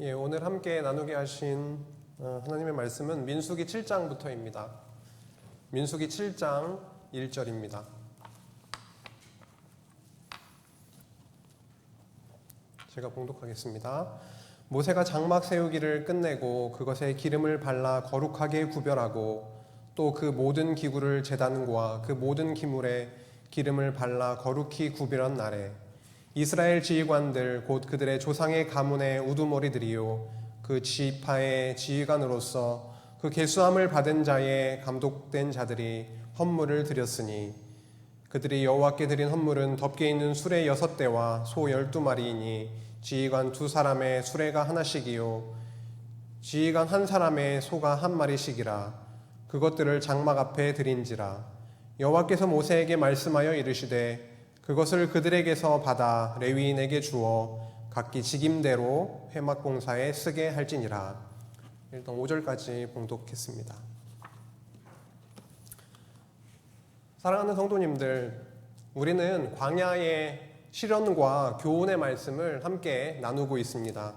예, 오늘 함께 나누게 하신 하나님의 말씀은 민수기 7장부터입니다. 민수기 7장 1절입니다. 제가 봉독하겠습니다. 모세가 장막 세우기를 끝내고 그것에 기름을 발라 거룩하게 구별하고 또 그 모든 기구를 제단과 그 모든 기물에 기름을 발라 거룩히 구별한 날에 이스라엘 지휘관들 곧 그들의 조상의 가문의 우두머리들이요 그 지파의 지휘관으로서 그 계수함을 받은 자의 감독된 자들이 헌물을 드렸으니 그들이 여호와께 드린 헌물은 덮개 있는 수레 6대와 소 12마리이니 지휘관 2사람의 수레가 하나씩이요 지휘관 1사람의 소가 1마리씩이라 그것들을 장막 앞에 드린지라 여호와께서 모세에게 말씀하여 이르시되 그것을 그들에게서 받아 레위인에게 주어 각기 직임대로 회막공사에 쓰게 할지니라. 일단 5절까지 봉독했습니다. 사랑하는 성도님들, 우리는 광야의 시련과 교훈의 말씀을 함께 나누고 있습니다.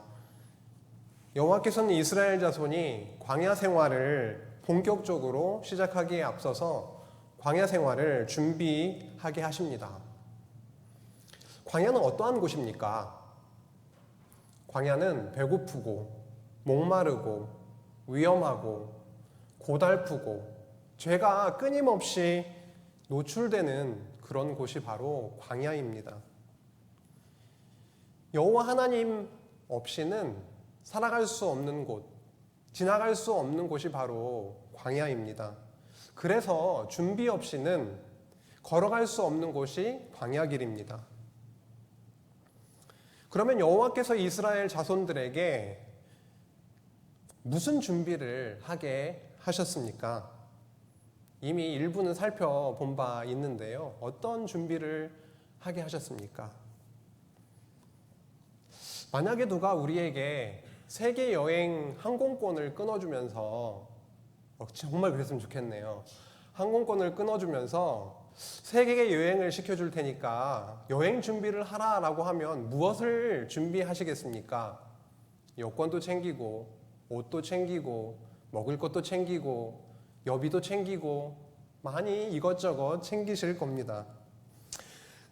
여호와께서는 이스라엘 자손이 광야 생활을 본격적으로 시작하기에 앞서서 광야 생활을 준비하게 하십니다. 광야는 어떠한 곳입니까? 광야는 배고프고 목마르고 위험하고 고달프고 죄가 끊임없이 노출되는 그런 곳이 바로 광야입니다. 여호와 하나님 없이는 살아갈 수 없는 곳, 지나갈 수 없는 곳이 바로 광야입니다. 그래서 준비 없이는 걸어갈 수 없는 곳이 광야길입니다. 그러면 여호와께서 이스라엘 자손들에게 무슨 준비를 하게 하셨습니까? 이미 일부는 살펴본 바 있는데요. 어떤 준비를 하게 하셨습니까? 만약에 누가 우리에게 세계 여행 항공권을 끊어주면서 정말 그랬으면 좋겠네요. 항공권을 끊어주면서 세계 여행을 시켜줄 테니까 여행 준비를 하라라고 하면 무엇을 준비하시겠습니까? 여권도 챙기고 옷도 챙기고 먹을 것도 챙기고 여비도 챙기고 많이 이것저것 챙기실 겁니다.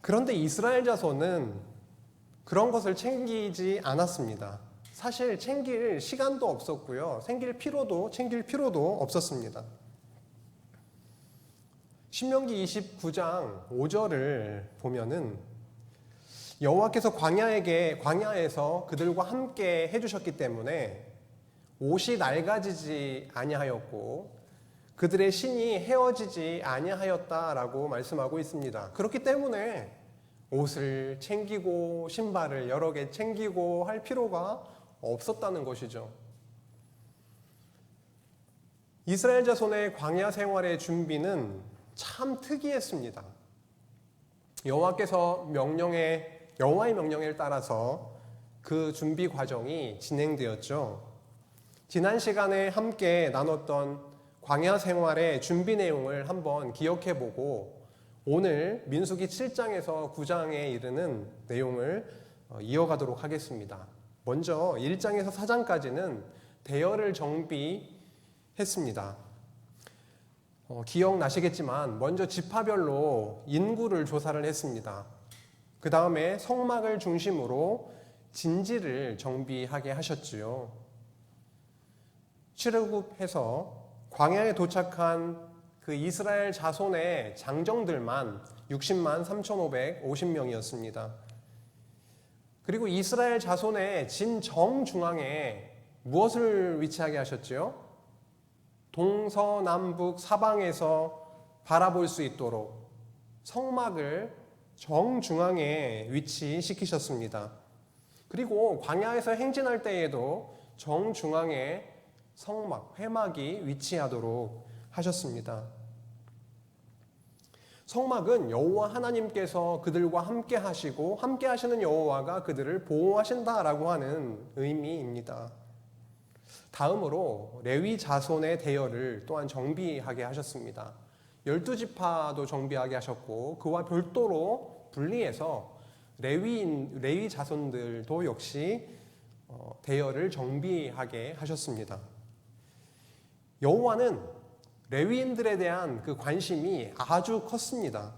그런데 이스라엘 자손은 그런 것을 챙기지 않았습니다. 사실 챙길 시간도 없었고요. 챙길 필요도 없었습니다. 신명기 29장 5절을 보면은 여호와께서 광야에서 그들과 함께 해주셨기 때문에 옷이 낡아지지 아니하였고 그들의 신이 헤어지지 아니하였다라고 말씀하고 있습니다. 그렇기 때문에 옷을 챙기고 신발을 여러 개 챙기고 할 필요가 없었다는 것이죠. 이스라엘 자손의 광야 생활의 준비는 참 특이했습니다. 여호와의 명령에 따라서 그 준비 과정이 진행되었죠. 지난 시간에 함께 나눴던 광야 생활의 준비 내용을 한번 기억해보고 오늘 민수기 7장에서 9장에 이르는 내용을 이어가도록 하겠습니다. 먼저 1장에서 4장까지는 대열을 정비했습니다. 기억나시겠지만 먼저 지파별로 인구를 조사를 했습니다. 그 다음에 성막을 중심으로 진지를 정비하게 하셨지요. 출애굽해서 광야에 도착한 그 이스라엘 자손의 장정들만 60만 3,550명이었습니다. 그리고 이스라엘 자손의 진 정중앙에 무엇을 위치하게 하셨지요? 동서남북 사방에서 바라볼 수 있도록 성막을 정중앙에 위치시키셨습니다. 그리고 광야에서 행진할 때에도 정중앙에 성막, 회막이 위치하도록 하셨습니다. 성막은 여호와 하나님께서 그들과 함께 하시고 함께 하시는 여호와가 그들을 보호하신다라고 하는 의미입니다. 다음으로 레위 자손의 대열을 또한 정비하게 하셨습니다. 12지파도 정비하게 하셨고 그와 별도로 분리해서 레위 자손들도 역시 대열을 정비하게 하셨습니다. 여호와는 레위인들에 대한 그 관심이 아주 컸습니다.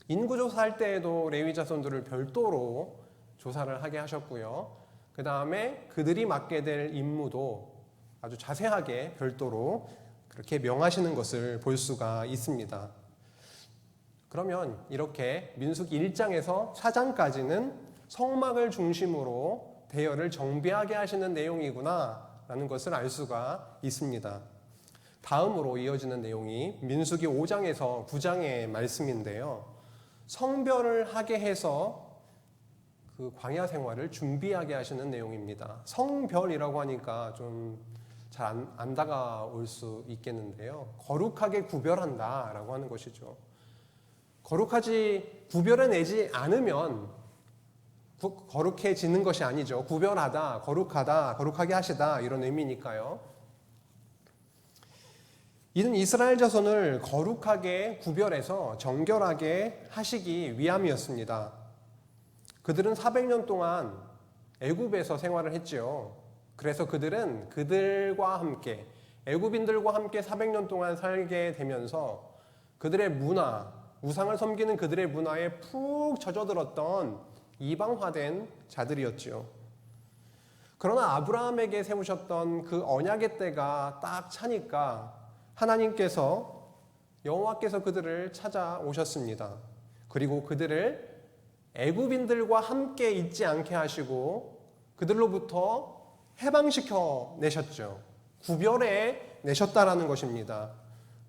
인구조사할 때에도 레위 자손들을 별도로 조사를 하게 하셨고요. 그 다음에 그들이 맡게 될 임무도 아주 자세하게 별도로 그렇게 명하시는 것을 볼 수가 있습니다. 그러면 이렇게 민수기 1장에서 4장까지는 성막을 중심으로 대열을 정비하게 하시는 내용이구나 라는 것을 알 수가 있습니다. 다음으로 이어지는 내용이 민수기 5장에서 9장의 말씀인데요. 성별을 하게 해서 그 광야 생활을 준비하게 하시는 내용입니다. 성별이라고 하니까 좀 잘 안 다가올 수 있겠는데요. 거룩하게 구별한다 라고 하는 것이죠. 거룩하지 구별해내지 않으면 거룩해지는 것이 아니죠. 구별하다, 거룩하다, 거룩하게 하시다 이런 의미니까요. 이는 이스라엘 자손을 거룩하게 구별해서 정결하게 하시기 위함이었습니다. 그들은 400년 동안 애굽에서 생활을 했지요. 그래서 그들은 그들과 함께 애굽인들과 함께 400년 동안 살게 되면서 그들의 문화, 우상을 섬기는 그들의 문화에 푹 젖어들었던 이방화된 자들이었지요. 그러나 아브라함에게 세우셨던 그 언약의 때가 딱 차니까 하나님께서 여호와께서 그들을 찾아오셨습니다. 그리고 그들을 애굽인들과 함께 있지 않게 하시고 그들로부터 해방시켜 내셨죠. 구별해 내셨다라는 것입니다.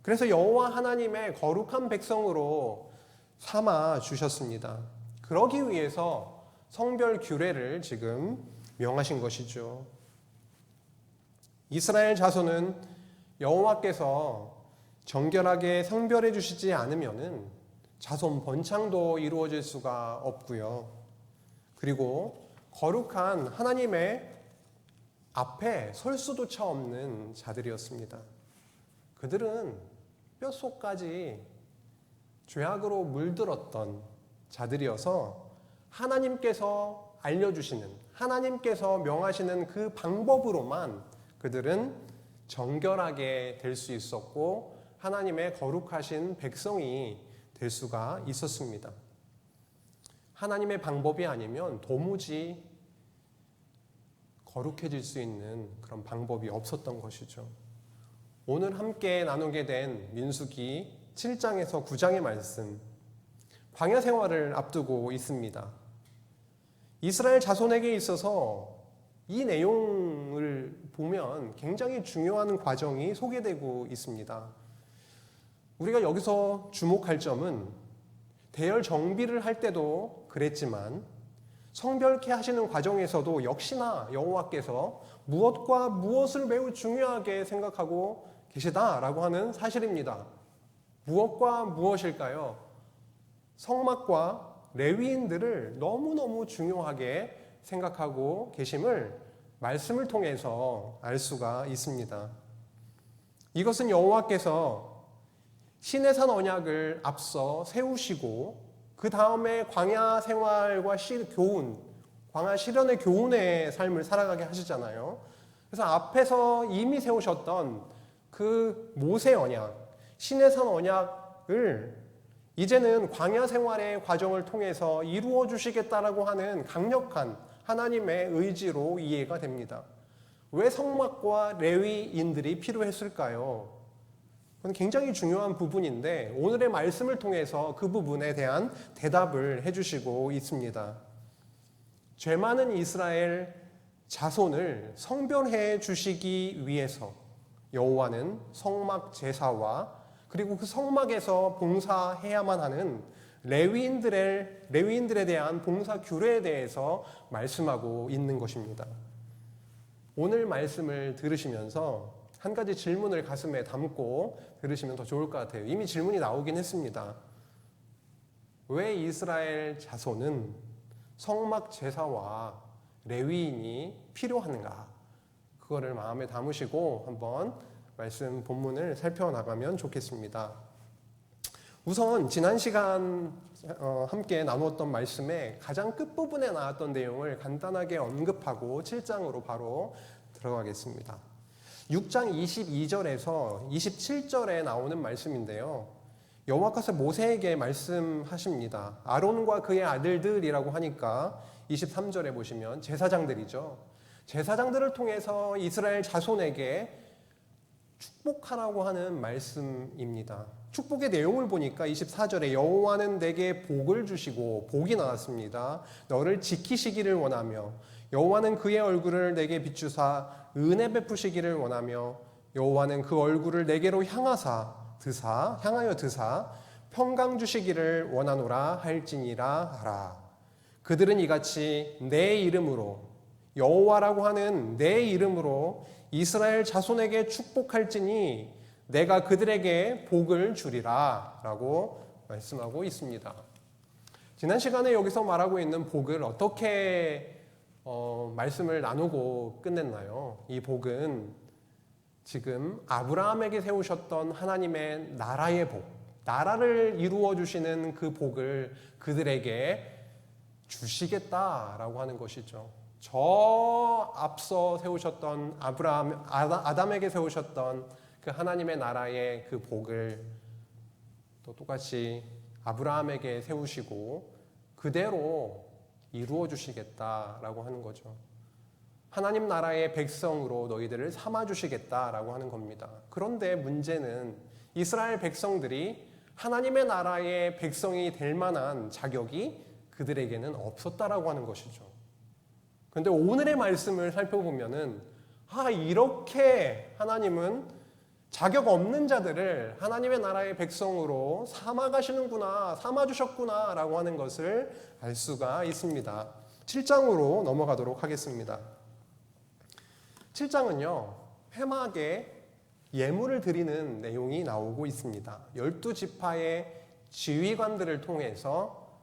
그래서 여호와 하나님의 거룩한 백성으로 삼아 주셨습니다. 그러기 위해서 성별 규례를 지금 명하신 것이죠. 이스라엘 자손은 여호와께서 정결하게 성별해 주시지 않으면은 자손 번창도 이루어질 수가 없고요. 그리고 거룩한 하나님의 앞에 설 수조차 없는 자들이었습니다. 그들은 뼛속까지 죄악으로 물들었던 자들이어서 하나님께서 알려주시는, 하나님께서 명하시는 그 방법으로만 그들은 정결하게 될 수 있었고 하나님의 거룩하신 백성이 될 수가 있었습니다. 하나님의 방법이 아니면 도무지 거룩해질 수 있는 그런 방법이 없었던 것이죠. 오늘 함께 나누게 된 민수기 7장에서 9장의 말씀, 광야 생활을 앞두고 있습니다. 이스라엘 자손에게 있어서 이 내용을 보면 굉장히 중요한 과정이 소개되고 있습니다. 우리가 여기서 주목할 점은 대열 정비를 할 때도 그랬지만 성별케 하시는 과정에서도 역시나 여호와께서 무엇과 무엇을 매우 중요하게 생각하고 계시다라고 하는 사실입니다. 무엇과 무엇일까요? 성막과 레위인들을 너무너무 중요하게 생각하고 계심을 말씀을 통해서 알 수가 있습니다. 이것은 여호와께서 시내산 언약을 앞서 세우시고 그 다음에 광야 생활과 교훈, 광야 시련의 교훈의 삶을 살아가게 하시잖아요. 그래서 앞에서 이미 세우셨던 그 모세 언약, 시내산 언약을 이제는 광야 생활의 과정을 통해서 이루어 주시겠다라고 하는 강력한 하나님의 의지로 이해가 됩니다. 왜 성막과 레위인들이 필요했을까요? 그건 굉장히 중요한 부분인데 오늘의 말씀을 통해서 그 부분에 대한 대답을 해주시고 있습니다. 죄 많은 이스라엘 자손을 성별해 주시기 위해서 여호와는 성막 제사와 그리고 그 성막에서 봉사해야만 하는 레위인들에 대한 봉사 규례에 대해서 말씀하고 있는 것입니다. 오늘 말씀을 들으시면서 한 가지 질문을 가슴에 담고 들으시면 더 좋을 것 같아요. 이미 질문이 나오긴 했습니다. 왜 이스라엘 자손은 성막 제사와 레위인이 필요한가? 그거를 마음에 담으시고 한번 말씀 본문을 살펴나가면 좋겠습니다. 우선 지난 시간 함께 나누었던 말씀의 가장 끝부분에 나왔던 내용을 간단하게 언급하고 7장으로 바로 들어가겠습니다. 6장 22절에서 27절에 나오는 말씀인데요. 여호와께서 모세에게 말씀하십니다. 아론과 그의 아들들이라고 하니까 23절에 보시면 제사장들이죠. 제사장들을 통해서 이스라엘 자손에게 축복하라고 하는 말씀입니다. 축복의 내용을 보니까 24절에 여호와는 내게 복을 주시고 복이 나왔습니다. 너를 지키시기를 원하며 여호와는 그의 얼굴을 내게 비추사 은혜 베푸시기를 원하며 여호와는 그 얼굴을 내게로 향하여 드사 평강 주시기를 원하노라 할지니라 하라. 그들은 이같이 내 이름으로 여호와라고 하는 내 이름으로 이스라엘 자손에게 축복할지니 내가 그들에게 복을 주리라 라고 말씀하고 있습니다. 지난 시간에 여기서 말하고 있는 복을 어떻게 말씀을 나누고 끝냈나요? 이 복은 지금 아브라함에게 세우셨던 하나님의 나라의 복, 나라를 이루어 주시는 그 복을 그들에게 주시겠다라고 하는 것이죠. 저 앞서 세우셨던 아담에게 세우셨던 그 하나님의 나라의 그 복을 또 똑같이 아브라함에게 세우시고 그대로 이루어 주시겠다라고 하는 거죠. 하나님 나라의 백성으로 너희들을 삼아 주시겠다라고 하는 겁니다. 그런데 문제는 이스라엘 백성들이 하나님의 나라의 백성이 될 만한 자격이 그들에게는 없었다라고 하는 것이죠. 그런데 오늘의 말씀을 살펴보면은 이렇게 하나님은 자격 없는 자들을 하나님의 나라의 백성으로 삼아가시는구나, 삼아주셨구나 라고 하는 것을 알 수가 있습니다. 7장으로 넘어가도록 하겠습니다. 7장은요, 회막에 예물을 드리는 내용이 나오고 있습니다. 12지파의 지휘관들을 통해서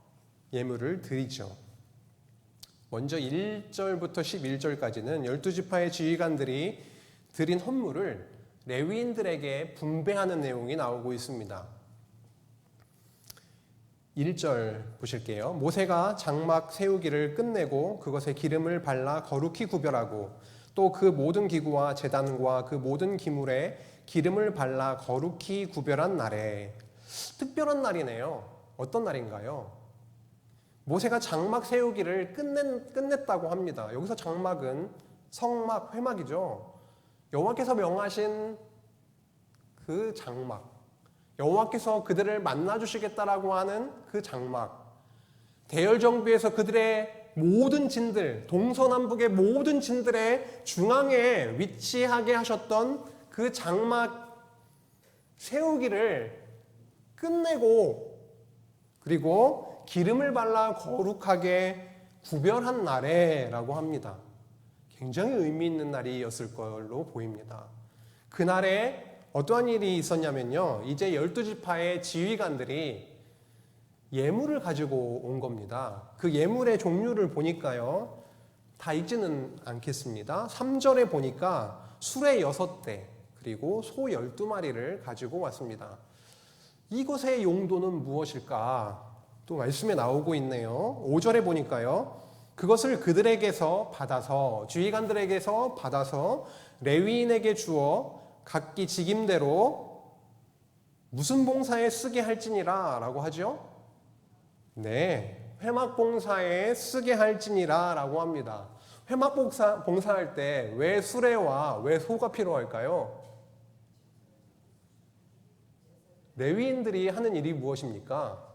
예물을 드리죠. 먼저 1절부터 11절까지는 12지파의 지휘관들이 드린 헌물을 레위인들에게 분배하는 내용이 나오고 있습니다. 1절 보실게요. 모세가 장막 세우기를 끝내고 그것에 기름을 발라 거룩히 구별하고 또 그 모든 기구와 제단과 그 모든 기물에 기름을 발라 거룩히 구별한 날에, 특별한 날이네요. 어떤 날인가요? 모세가 장막 세우기를 끝냈다고 합니다. 여기서 장막은 성막, 회막이죠. 여호와께서 명하신 그 장막, 여호와께서 그들을 만나주시겠다라고 하는 그 장막, 대열정비에서 그들의 모든 진들, 동서남북의 모든 진들의 중앙에 위치하게 하셨던 그 장막 세우기를 끝내고 그리고 기름을 발라 거룩하게 구별한 날에라고 합니다. 굉장히 의미 있는 날이었을 걸로 보입니다. 그날에 어떠한 일이 있었냐면요, 이제 12지파의 지휘관들이 예물을 가지고 온 겁니다. 그 예물의 종류를 보니까요, 다 읽지는 않겠습니다. 3절에 보니까 수레 6대 그리고 소 12마리를 가지고 왔습니다. 이것의 용도는 무엇일까? 또 말씀에 나오고 있네요. 5절에 보니까요, 그것을 그들에게서 받아서, 지휘관들에게서 받아서 레위인에게 주어 각기 직임대로 무슨 봉사에 쓰게 할지니라 라고 하죠? 네, 회막 봉사에 쓰게 할지니라 라고 합니다. 회막 봉사할 때 왜 수레와 왜 소가 필요할까요? 레위인들이 하는 일이 무엇입니까?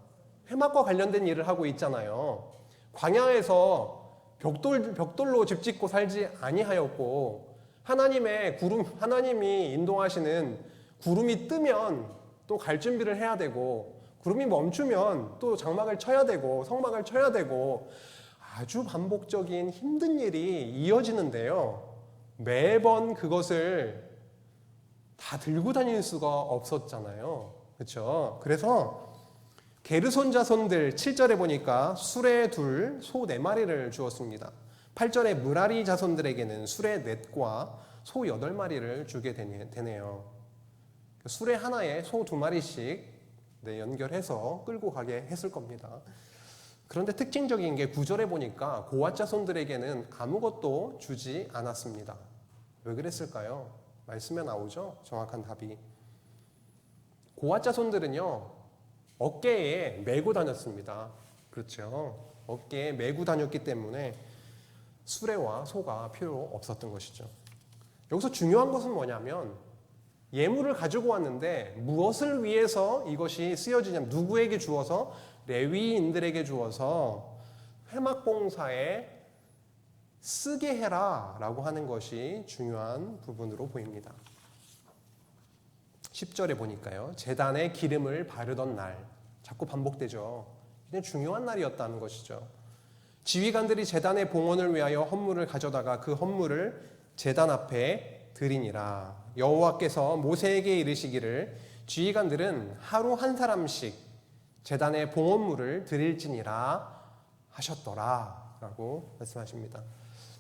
회막과 관련된 일을 하고 있잖아요. 광야에서 벽돌로 집 짓고 살지 아니하였고, 하나님이 인도하시는 구름이 뜨면 또 갈 준비를 해야 되고, 구름이 멈추면 또 장막을 쳐야 되고 성막을 쳐야 되고 아주 반복적인 힘든 일이 이어지는데요. 매번 그것을 다 들고 다닐 수가 없었잖아요. 그렇죠? 그래서 게르손 자손들 7절에 보니까 수레 2, 소 4마리를 주었습니다. 8절에 므라리 자손들에게는 수레 4과 소 8마리를 주게 되네요. 수레 하나에 소 2마리씩 연결해서 끌고 가게 했을 겁니다. 그런데 특징적인 게 9절에 보니까 고앗 자손들에게는 아무것도 주지 않았습니다. 왜 그랬을까요? 말씀에 나오죠? 정확한 답이. 고앗 자손들은요, 어깨에 메고 다녔습니다. 그렇죠? 어깨에 메고 다녔기 때문에 수레와 소가 필요 없었던 것이죠. 여기서 중요한 것은 뭐냐면 예물을 가지고 왔는데 무엇을 위해서 이것이 쓰여지냐면 누구에게 주어서? 레위인들에게 주어서 회막봉사에 쓰게 해라 라고 하는 것이 중요한 부분으로 보입니다. 10절에 보니까요, 제단에 기름을 바르던 날, 자꾸 반복되죠. 굉장히 중요한 날이었다는 것이죠. 지휘관들이 제단의 봉헌을 위하여 헌물을 가져다가 그 헌물을 제단 앞에 드리니라. 여호와께서 모세에게 이르시기를 지휘관들은 하루 한 사람씩 제단의 봉헌물을 드릴지니라 하셨더라 라고 말씀하십니다.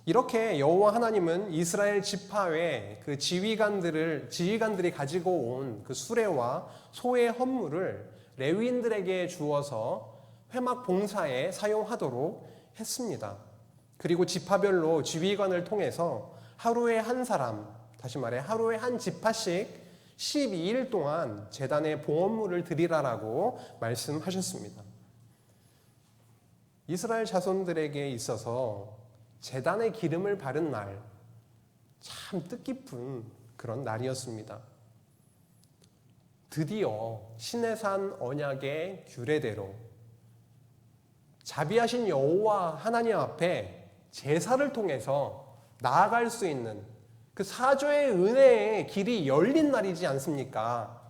이렇게 여호와 하나님은 이스라엘 지파의 그 지휘관들이 가지고 온 그 수레와 소의 헌물을 레위인들에게 주어서 회막 봉사에 사용하도록 했습니다. 그리고 지파별로 지휘관을 통해서 하루에 한 사람, 다시 말해 하루에 한 지파씩 12일 동안 제단에 봉헌물을 드리라라고 말씀하셨습니다. 이스라엘 자손들에게 있어서 제단에 기름을 바른 날, 참 뜻깊은 그런 날이었습니다. 드디어 시내산 언약의 규례대로 자비하신 여호와 하나님 앞에 제사를 통해서 나아갈 수 있는 그 사죄의 은혜의 길이 열린 날이지 않습니까?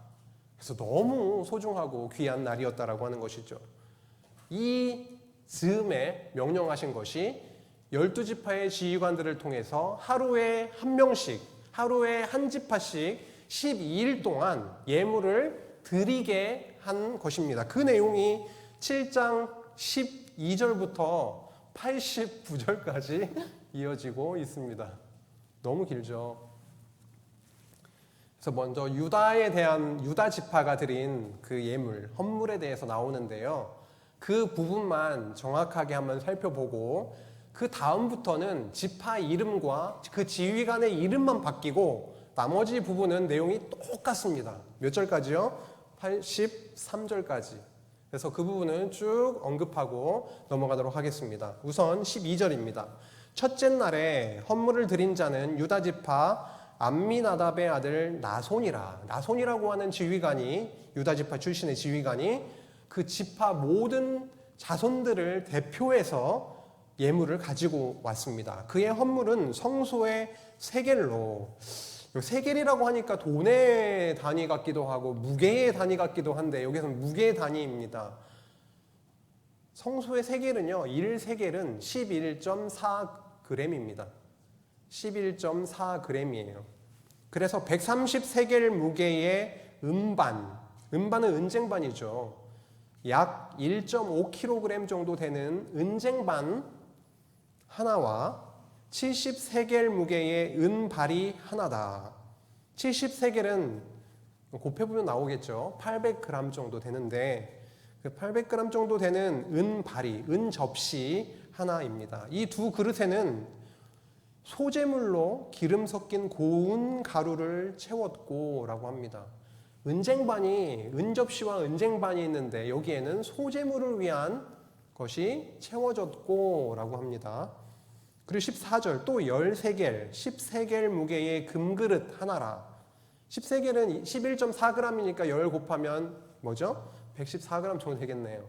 그래서 너무 소중하고 귀한 날이었다라고 하는 것이죠. 이 즈음에 명령하신 것이 12지파의 지휘관들을 통해서 하루에 한 명씩, 하루에 한 지파씩 12일 동안 예물을 드리게 한 것입니다. 그 내용이 7장 12절부터 89절까지 이어지고 있습니다. 너무 길죠. 그래서 먼저 유다 지파가 드린 그 예물, 헌물에 대해서 나오는데요. 그 부분만 정확하게 한번 살펴보고 그 다음부터는 지파 이름과 그 지휘관의 이름만 바뀌고 나머지 부분은 내용이 똑같습니다. 몇 절까지요? 83절까지. 그래서 그 부분은 쭉 언급하고 넘어가도록 하겠습니다. 우선 12절입니다. 첫째 날에 헌물을 드린 자는 유다 지파 암미나답의 아들 나손이라. 나손이라고 하는 지휘관이, 유다 지파 출신의 지휘관이 그 지파 모든 자손들을 대표해서 예물을 가지고 왔습니다. 그의 헌물은 성소의 세겔로, 세겔이라고 하니까 돈의 단위 같기도 하고 무게의 단위 같기도 한데 여기서는 무게의 단위입니다. 성소의 세겔은요, 1세겔은 11.4g입니다. 11.4g이에요. 그래서 130세겔 무게의 은반은 은쟁반이죠. 약 1.5kg 정도 되는 은쟁반 하나와 70세겔 무게의 은발이 하나다. 70세겔은 곱해보면 나오겠죠. 800g 정도 되는데 그 800g 정도 되는 은발이, 은접시 하나입니다. 이 두 그릇에는 소재물로 기름 섞인 고운 가루를 채웠고 라고 합니다. 은접시와 은쟁반이 있는데 여기에는 소재물을 위한 것이 채워졌고 라고 합니다. 그리고 14절 또 13겔, 10세겔 무게의 금그릇 하나라. 10세겔은 11.4g이니까 10 곱하면 뭐죠? 114g 정도 되겠네요.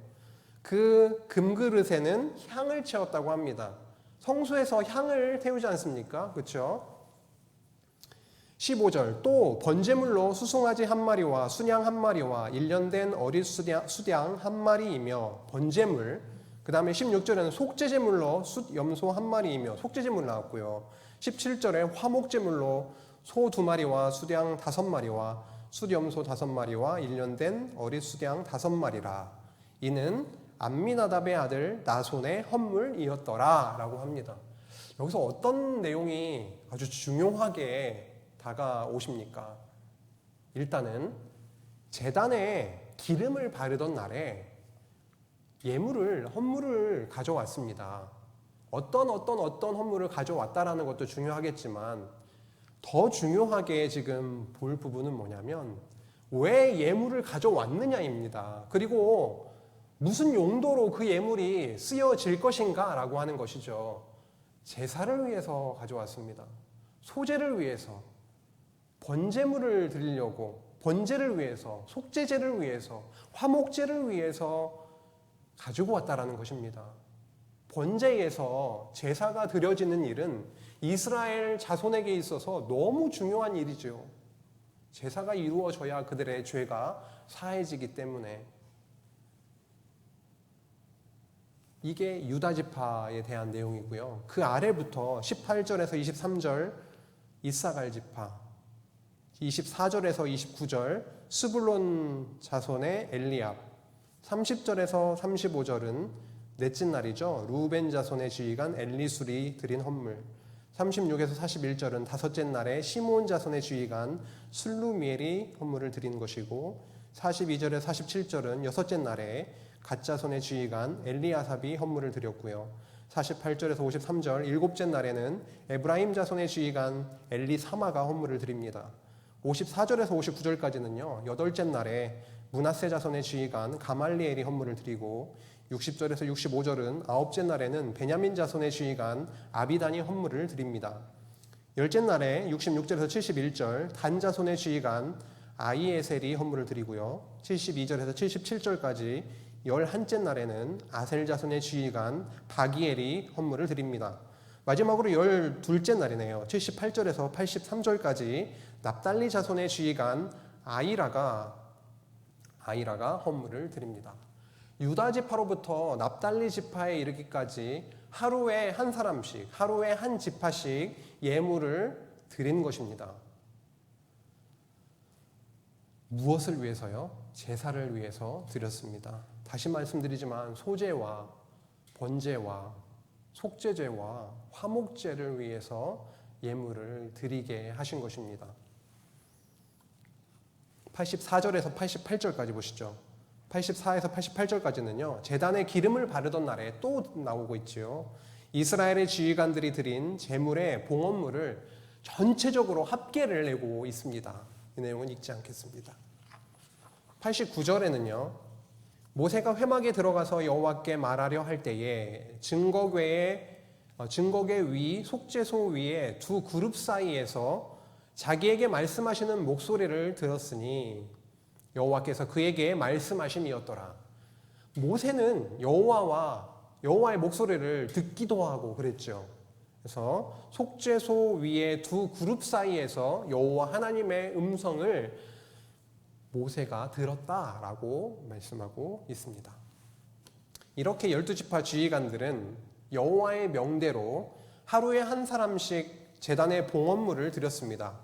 그 금그릇에는 향을 채웠다고 합니다. 성소에서 향을 태우지 않습니까? 그렇죠? 15절 또 번제물로 수송아지 한 마리와 순양 한 마리와 1년 된 어린 수양 한 마리이며 번제물. 그 다음에 16절에는 속죄제물로 숫염소 한 마리이며 속죄제물 나왔고요. 17절에 화목제물로 소 2마리와 수양 5마리와 숫염소 5마리와 1년 된 어린 수양 5마리라. 이는 암미나답의 아들 나손의 헌물이었더라 라고 합니다. 여기서 어떤 내용이 아주 중요하게 다가오십니까? 일단은 제단에 기름을 바르던 날에 헌물을 가져왔습니다. 어떤 헌물을 가져왔다라는 것도 중요하겠지만 더 중요하게 지금 볼 부분은 뭐냐면 왜 예물을 가져왔느냐입니다. 그리고 무슨 용도로 그 예물이 쓰여질 것인가 라고 하는 것이죠. 제사를 위해서 가져왔습니다. 소제를 위해서, 번제물을 드리려고, 번제를 위해서, 속죄제를 위해서, 화목제를 위해서 가지고 왔다라는 것입니다. 번제에서 제사가 드려지는 일은 이스라엘 자손에게 있어서 너무 중요한 일이죠. 제사가 이루어져야 그들의 죄가 사해지기 때문에. 이게 유다지파에 대한 내용이고요. 그 아래부터 18절에서 23절 이사갈 지파, 24절에서 29절 스불론 자손의 엘리압, 30절에서 35절은 넷째 날이죠. 루벤 자손의 지휘관 엘리술이 드린 헌물, 36에서 41절은 다섯째 날에 시므온 자손의 지휘관 슬루미엘이 헌물을 드린 것이고, 42절에서 47절은 여섯째 날에 갓 자손의 지휘관 엘리아삽이 헌물을 드렸고요. 48절에서 53절 일곱째 날에는 에브라임 자손의 지휘관 엘리사마가 헌물을 드립니다. 54절에서 59절까지는요. 여덟째 날에 므낫세 자손의 지휘관 가말리엘이 헌물을 드리고, 60절에서 65절은 아홉째 날에는 베냐민 자손의 지휘관 아비단이 헌물을 드립니다. 열째 날에 66절에서 71절 단 자손의 지휘관 아이에셀이 헌물을 드리고요. 72절에서 77절까지 11째 날에는 아셀 자손의 지휘관 바기엘이 헌물을 드립니다. 마지막으로 12째 날이네요. 78절에서 83절까지 납달리 자손의 지휘관 아이라가 헌물을 드립니다. 유다 지파로부터 납달리 지파에 이르기까지 하루에 한 사람씩, 하루에 한 지파씩 예물을 드린 것입니다. 무엇을 위해서요? 제사를 위해서 드렸습니다. 다시 말씀드리지만 소제와 번제와 속죄제와 화목제를 위해서 예물을 드리게 하신 것입니다. 84절에서 88절까지 보시죠. 84에서 88절까지는요. 제단에 기름을 바르던 날에 또 나오고 있지요. 이스라엘의 지휘관들이 드린 제물의 봉헌물을 전체적으로 합계를 내고 있습니다. 이 내용은 읽지 않겠습니다. 89절에는요. 모세가 회막에 들어가서 여호와께 말하려 할 때에 증거궤 위 속죄소 위에 두 그룹 사이에서 자기에게 말씀하시는 목소리를 들었으니 여호와께서 그에게 말씀하심이었더라. 모세는 여호와의 목소리를 듣기도 하고 그랬죠. 그래서 속죄소 위에 두 그룹 사이에서 여호와 하나님의 음성을 모세가 들었다라고 말씀하고 있습니다. 이렇게 12지파 지휘관들은 여호와의 명대로 하루에 한 사람씩 제단에 봉헌물을 드렸습니다.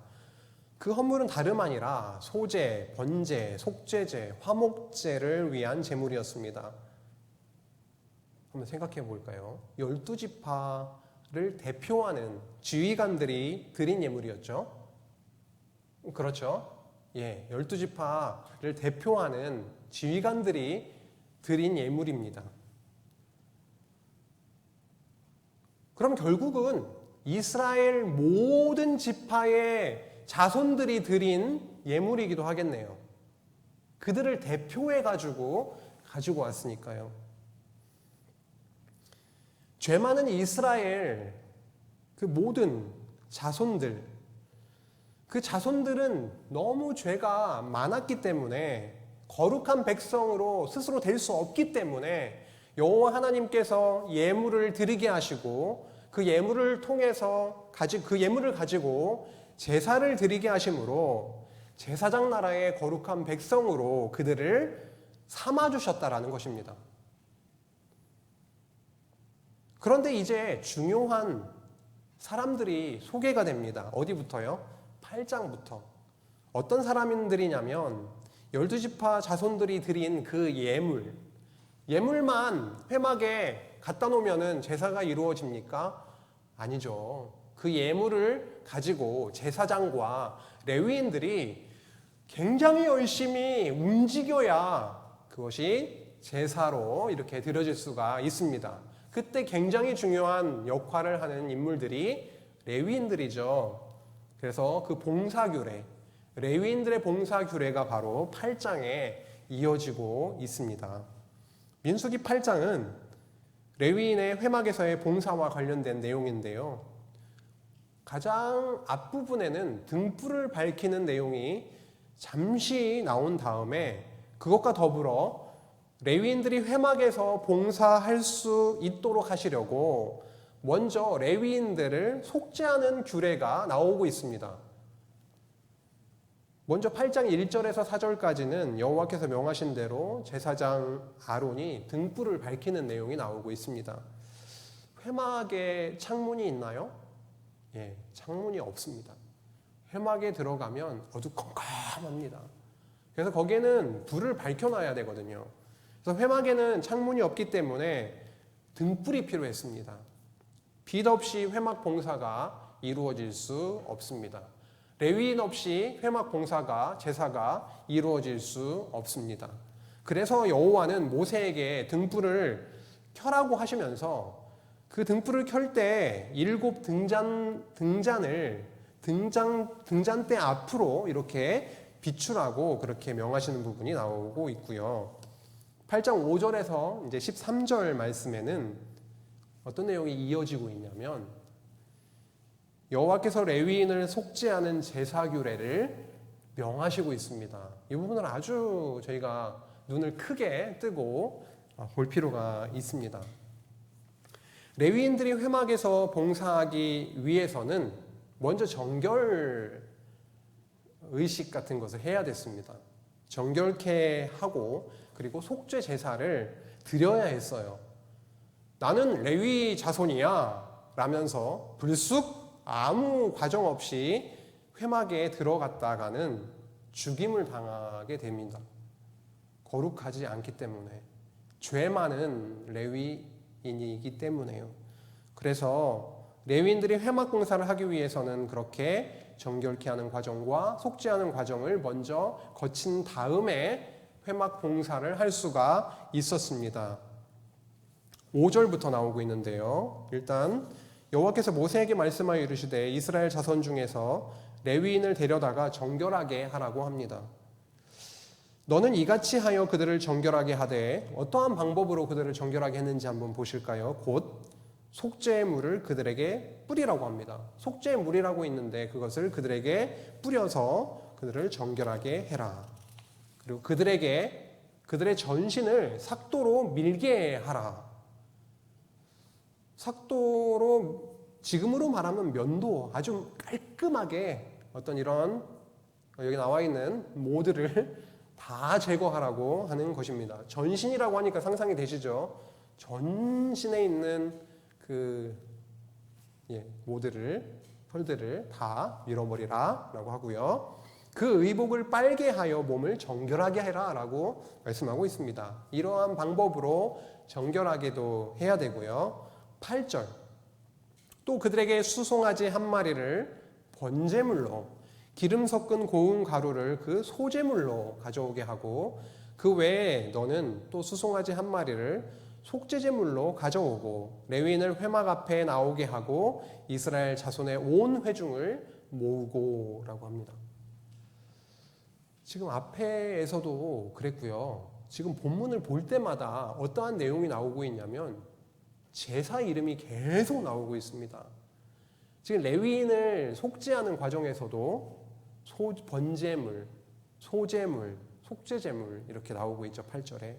그 헌물은 다름 아니라 소제, 번제, 속죄제, 화목제를 위한 제물이었습니다. 한번 생각해 볼까요? 12지파를 대표하는 지휘관들이 드린 예물이었죠. 그렇죠? 12지파를 대표하는 지휘관들이 드린 예물입니다. 그럼 결국은 이스라엘 모든 지파의 자손들이 드린 예물이기도 하겠네요. 그들을 대표해 가지고 왔으니까요. 죄 많은 이스라엘 그 모든 자손들, 그 자손들은 너무 죄가 많았기 때문에 거룩한 백성으로 스스로 될 수 없기 때문에 여호와 하나님께서 예물을 드리게 하시고 그 예물을 통해서 그 예물을 가지고 제사를 드리게 하심으로 제사장 나라의 거룩한 백성으로 그들을 삼아주셨다라는 것입니다. 그런데 이제 중요한 사람들이 소개가 됩니다. 어디부터요? 8장부터. 어떤 사람들이냐면 12지파 자손들이 드린 그 예물만 회막에 갖다 놓으면 제사가 이루어집니까? 아니죠. 그 예물을 가지고 제사장과 레위인들이 굉장히 열심히 움직여야 그것이 제사로 이렇게 드려질 수가 있습니다. 그때 굉장히 중요한 역할을 하는 인물들이 레위인들이죠. 그래서 그 봉사규례, 레위인들의 봉사규례가 바로 8장에 이어지고 있습니다. 민수기 8장은 레위인의 회막에서의 봉사와 관련된 내용인데요. 가장 앞부분에는 등불을 밝히는 내용이 잠시 나온 다음에 그것과 더불어 레위인들이 회막에서 봉사할 수 있도록 하시려고 먼저 레위인들을 속죄하는 규례가 나오고 있습니다. 먼저 8장 1절에서 4절까지는 여호와께서 명하신 대로 제사장 아론이 등불을 밝히는 내용이 나오고 있습니다. 회막에 창문이 있나요? 예, 창문이 없습니다. 회막에 들어가면 어두컴컴합니다. 그래서 거기에는 불을 밝혀놔야 되거든요. 그래서 회막에는 창문이 없기 때문에 등불이 필요했습니다. 빛 없이 회막 봉사가 이루어질 수 없습니다. 레위인 없이 회막 봉사가 제사가 이루어질 수 없습니다. 그래서 여호와는 모세에게 등불을 켜라고 하시면서 그 등불을 켤 때 7 등잔대 앞으로 이렇게 비추라고 그렇게 명하시는 부분이 나오고 있고요. 8장 5절에서 이제 13절 말씀에는 어떤 내용이 이어지고 있냐면 여호와께서 레위인을 속죄하는 제사 규례를 명하시고 있습니다. 이 부분을 아주 저희가 눈을 크게 뜨고 볼 필요가 있습니다. 레위인들이 회막에서 봉사하기 위해서는 먼저 정결 의식 같은 것을 해야 됐습니다. 정결케 하고 그리고 속죄 제사를 드려야 했어요. 나는 레위 자손이야 라면서 불쑥 아무 과정 없이 회막에 들어갔다가는 죽임을 당하게 됩니다. 거룩하지 않기 때문에, 죄 많은 레위인이기 때문에요. 그래서 레위인들이 회막 봉사를 하기 위해서는 그렇게 정결케 하는 과정과 속죄하는 과정을 먼저 거친 다음에 회막 봉사를 할 수가 있었습니다. 5절부터 나오고 있는데요. 일단 여호와께서 모세에게 말씀하여 이르시되 이스라엘 자손 중에서 레위인을 데려다가 정결하게 하라고 합니다. 너는 이같이 하여 그들을 정결하게 하되 어떠한 방법으로 그들을 정결하게 했는지 한번 보실까요? 곧 속죄의 물을 그들에게 뿌리라고 합니다. 속죄의 물이라고 있는데 그것을 그들에게 뿌려서 그들을 정결하게 해라. 그리고 그들의 전신을 삭도로 밀게 하라. 삭도로 지금으로 말하면 면도 아주 깔끔하게 어떤 이런 여기 나와 있는 모드를 다 제거하라고 하는 것입니다. 전신이라고 하니까 상상이 되시죠? 전신에 있는 모드를 털들을 다 밀어버리라 라고 하고요. 그 의복을 빨게 하여 몸을 정결하게 해라 라고 말씀하고 있습니다. 이러한 방법으로 정결하게도 해야 되고요. 8절 또 그들에게 수송아지 한 마리를 번제물로 기름 섞은 고운 가루를 그 소제물로 가져오게 하고 그 외에 너는 또 수송아지 한 마리를 속죄제물로 가져오고 레위인을 회막 앞에 나오게 하고 이스라엘 자손의 온 회중을 모으고 라고 합니다. 지금 앞에서도 그랬고요. 지금 본문을 볼 때마다 어떠한 내용이 나오고 있냐면 제사 이름이 계속 나오고 있습니다. 지금 레위인을 속죄하는 과정에서도 번제물, 소제물, 속죄제물 이렇게 나오고 있죠. 8절에.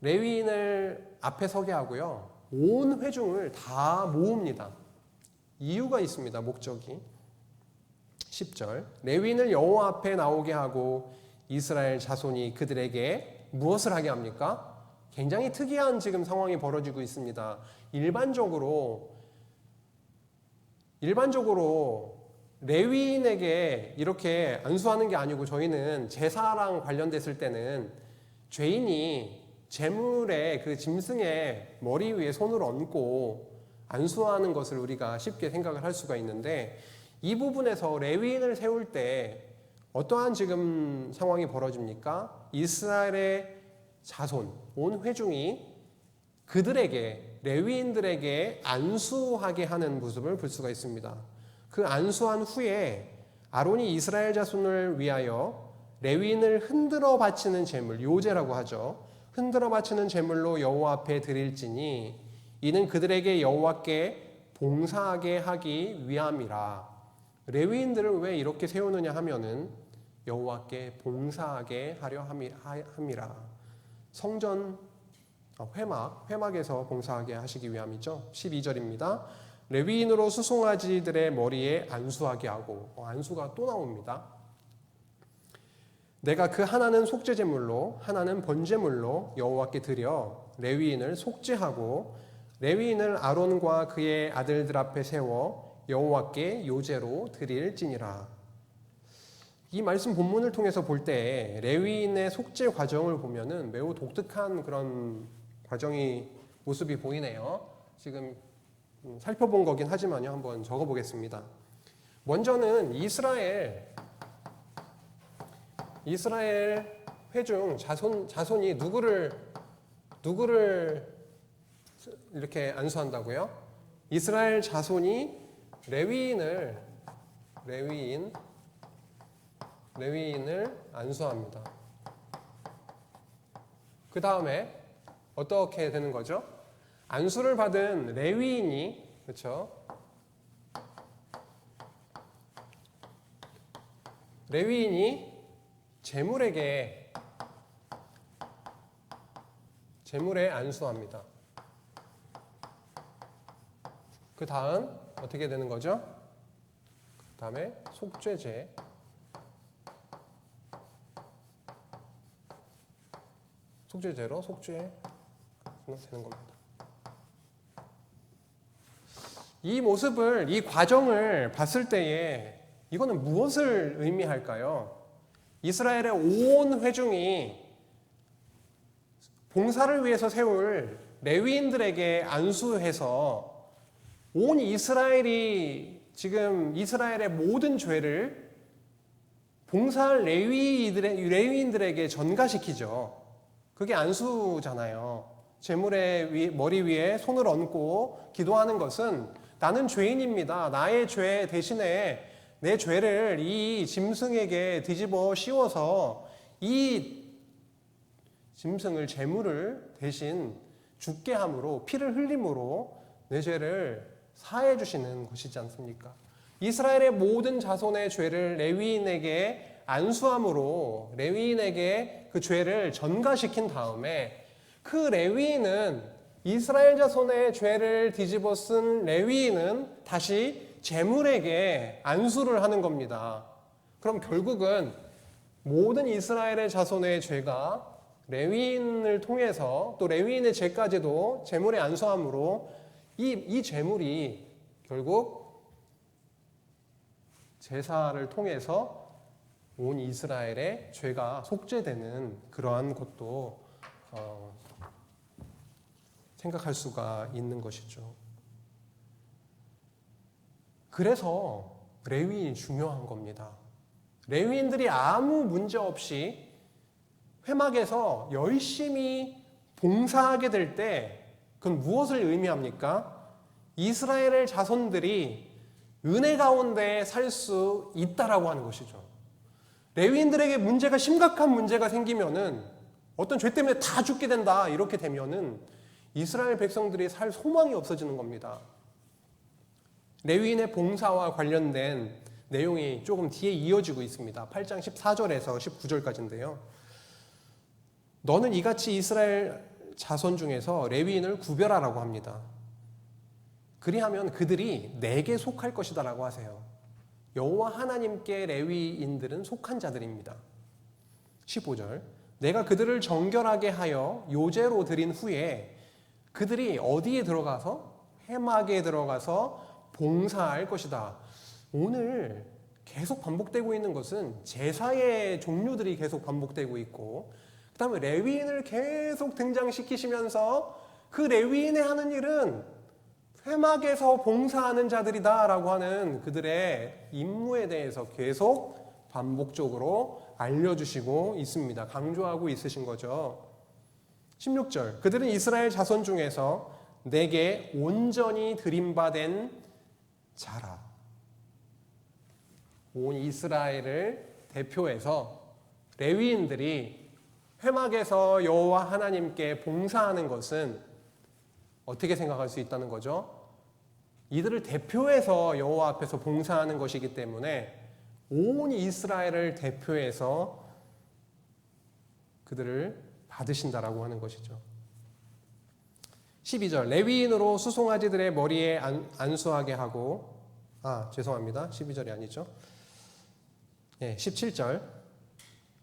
레위인을 앞에 서게 하고요. 온 회중을 다 모읍니다. 이유가 있습니다. 목적이. 10절 레위인을 여호와 앞에 나오게 하고 이스라엘 자손이 그들에게 무엇을 하게 합니까? 굉장히 특이한 지금 상황이 벌어지고 있습니다. 일반적으로 레위인에게 이렇게 안수하는 게 아니고 저희는 제사랑 관련됐을 때는 죄인이 제물의 그 짐승의 머리 위에 손을 얹고 안수하는 것을 우리가 쉽게 생각을 할 수가 있는데 이 부분에서 레위인을 세울 때 어떠한 지금 상황이 벌어집니까? 이스라엘의 자손, 온 회중이 그들에게, 레위인들에게 안수하게 하는 모습을 볼 수가 있습니다. 그 안수한 후에 아론이 이스라엘 자손을 위하여 레위인을 흔들어 바치는 제물, 요제라고 하죠. 흔들어 바치는 제물로 여호와 앞에 드릴지니 이는 그들에게 여호와께 봉사하게 하기 위함이라. 레위인들을 왜 이렇게 세우느냐 하면은 여호와께 봉사하게 하려 함이라. 성전 회막에서 봉사하게 하시기 위함이죠. 12절입니다. 레위인으로 수송아지들의 머리에 안수하게 하고, 안수가 또 나옵니다. 내가 그 하나는 속죄제물로 하나는 번제물로 여호와께 드려 레위인을 속죄하고 레위인을 아론과 그의 아들들 앞에 세워 여호와께 요제로 드릴지니라. 이 말씀 본문을 통해서 볼 때 레위인의 속죄 과정을 보면은 매우 독특한 그런 과정이 모습이 보이네요. 지금 살펴본 거긴 하지만요. 한번 적어보겠습니다. 먼저는 이스라엘 회중 자손이 누구를 이렇게 안수한다고요? 이스라엘 자손이 레위인을 안수합니다. 그 다음에 어떻게 되는 거죠? 안수를 받은 레위인이, 그렇죠? 레위인이 제물에 안수합니다. 그 다음 어떻게 되는 거죠? 그 다음에 속죄제로 속죄 되는 겁니다. 이 모습을, 이 과정을 봤을 때에 이거는 무엇을 의미할까요? 이스라엘의 온 회중이 봉사를 위해서 세울 레위인들에게 안수해서 온 이스라엘이 지금 이스라엘의 모든 죄를 봉사할 레위인들에게 전가시키죠. 그게 안수잖아요. 제물의 머리 위에 손을 얹고 기도하는 것은 나는 죄인입니다. 나의 죄 대신에 내 죄를 이 짐승에게 뒤집어 씌워서 이 짐승을 제물을 대신 죽게 함으로 피를 흘림으로 내 죄를 사해 주시는 것이지 않습니까? 이스라엘의 모든 자손의 죄를 레위인에게 안수함으로 레위인에게 그 죄를 전가시킨 다음에 그 레위인은 이스라엘 자손의 죄를 뒤집어 쓴 레위인은 다시 제물에게 안수를 하는 겁니다. 그럼 결국은 모든 이스라엘의 자손의 죄가 레위인을 통해서 또 레위인의 죄까지도 제물에 안수함으로 이 제물이 결국 제사를 통해서 온 이스라엘의 죄가 속죄되는 그러한 것도 생각할 수가 있는 것이죠. 그래서 레위인이 중요한 겁니다. 레위인들이 아무 문제 없이 회막에서 열심히 봉사하게 될 때 그건 무엇을 의미합니까? 이스라엘의 자손들이 은혜 가운데 살 수 있다라고 하는 것이죠. 레위인들에게 심각한 문제가 생기면은 어떤 죄 때문에 다 죽게 된다 이렇게 되면은 이스라엘 백성들이 살 소망이 없어지는 겁니다. 레위인의 봉사와 관련된 내용이 조금 뒤에 이어지고 있습니다. 8장 14절에서 19절까지인데요. 너는 이같이 이스라엘 자손 중에서 레위인을 구별하라고 합니다. 그리하면 그들이 내게 속할 것이다 라고 하세요. 여호와 하나님께 레위인들은 속한 자들입니다. 15절 내가 그들을 정결하게 하여 요제로 드린 후에 그들이 어디에 들어가서? 회막에 들어가서 봉사할 것이다. 오늘 계속 반복되고 있는 것은 제사의 종류들이 계속 반복되고 있고 그 다음에 레위인을 계속 등장시키시면서 그 레위인이 하는 일은 회막에서 봉사하는 자들이다 라고 하는 그들의 임무에 대해서 계속 반복적으로 알려주시고 있습니다. 강조하고 있으신 거죠. 16절, 그들은 이스라엘 자손 중에서 내게 온전히 드림받은 자라. 온 이스라엘을 대표해서 레위인들이 회막에서 여호와 하나님께 봉사하는 것은 어떻게 생각할 수 있다는 거죠? 이들을 대표해서 여호와 앞에서 봉사하는 것이기 때문에 온 이스라엘을 대표해서 그들을 받으신다라고 하는 것이죠. 12절, 레위인으로 수송아지들의 머리에 안수하게 하고, 죄송합니다. 12절이 아니죠. 17절,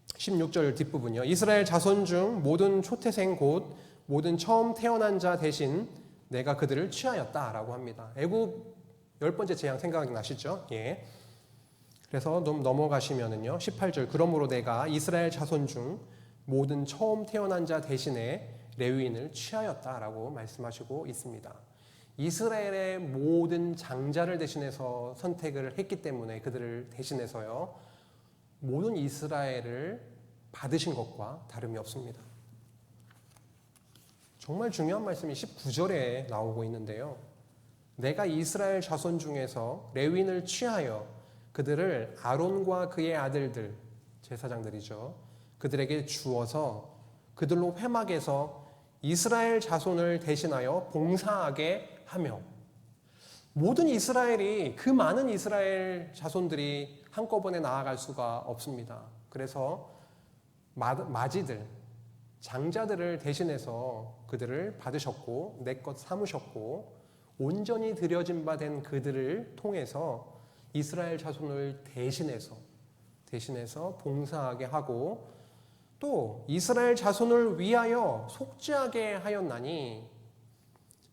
16절 뒷부분이요. 이스라엘 자손 중 모든 초태생 곧 모든 처음 태어난 자 대신 내가 그들을 취하였다라고 합니다. 애굽 10번째 재앙 생각이 나시죠? 예. 그래서 좀 넘어가시면은요. 18절, 그러므로 내가 이스라엘 자손 중 모든 처음 태어난 자 대신에 레위인을 취하였다라고 말씀하시고 있습니다. 이스라엘의 모든 장자를 대신해서 선택을 했기 때문에 그들을 대신해서요. 모든 이스라엘을 받으신 것과 다름이 없습니다. 정말 중요한 말씀이 19절에 나오고 있는데요. 내가 이스라엘 자손 중에서 레위인을 취하여 그들을 아론과 그의 아들들, 제사장들이죠. 그들에게 주어서 그들로 회막에서 이스라엘 자손을 대신하여 봉사하게 하며, 모든 이스라엘이, 그 많은 이스라엘 자손들이 한꺼번에 나아갈 수가 없습니다. 그래서 마지들, 장자들을 대신해서 그들을 받으셨고 내 것 삼으셨고 온전히 드려진 바 된 그들을 통해서 이스라엘 자손을 대신해서 봉사하게 하고, 또 이스라엘 자손을 위하여 속죄하게 하였나니